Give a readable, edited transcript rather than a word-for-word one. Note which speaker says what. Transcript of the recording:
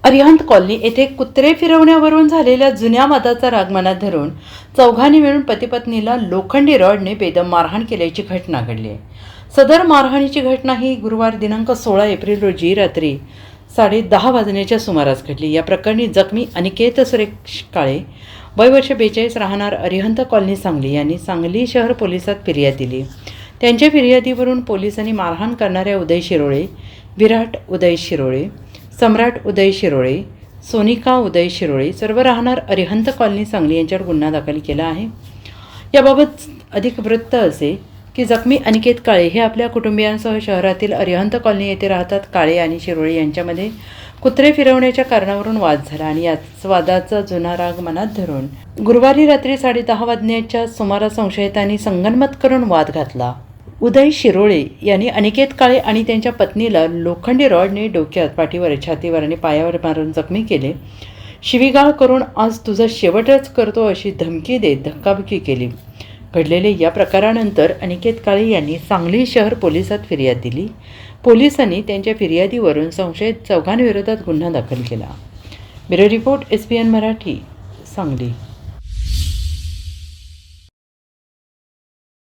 Speaker 1: Arihant colony येथे कुत्रे फिरवण्यावरून झालेल्या जुन्या वादाचा राग मनात धरून चौघांनी मिळून पतीपत्नीला लोखंडी रॉडने बेदम मारहाण केल्याची घटना घडली आहे। सदर मारहाणीची घटना ही गुरुवार दिनांक 16 एप्रिल रोजी रात्री 10:30 वाजण्याच्या सुमारास घडली। या प्रकरणी जखमी अनिकेत सुरेश काळे वय वर्ष 42 राहणार अरिहंत कॉलनी सांगली यांनी सांगली शहर पोलिसात फिर्याद दिली। त्यांच्या फिर्यादीवरून पोलिसांनी मारहाण करणाऱ्या उदय शिरोळे, विराट उदय शिरोळे, सम्राट उदय शिरोळे, सोनिका उदय शिरोळे सर्व राहणार अरिहंत कॉलनी सांगली यांच्यावर गुन्हा दाखल केला आहे। याबाबत अधिक वृत्त असे की जखमी अनिकेत काळे हे आपल्या कुटुंबियांसह शहरातील अरिहंत कॉलनी येथे राहतात। काळे आणि शिरोळे यांच्यामध्ये कुत्रे फिरवण्याच्या कारणावरून वाद झाला आणि याच वादाचा जुना राग मनात धरून गुरुवारी रात्री 10:30 वाजण्याच्या सुमारास संशयितांनी संगनमत करून वाद घातला। उदय शिरोळे यांनी अनिकेत काळे आणि त्यांच्या पत्नीला लोखंडी रॉडने डोक्यात, पाठीवर, छातीवर आणि पायावर मारून जखमी केले। शिवीगाळ करून आज तुझा शेवटच करतो अशी धमकी देत धक्काबुक्की केली। घडलेल्या या प्रकारानंतर अनिकेत काळे यांनी सांगली शहर पोलिसात फिर्याद दिली। पोलिसांनी त्यांच्या फिर्यादीवरून संशयित चौघांविरोधात गुन्हा दाखल केला। Bureau report SBN Marathi, Sangli.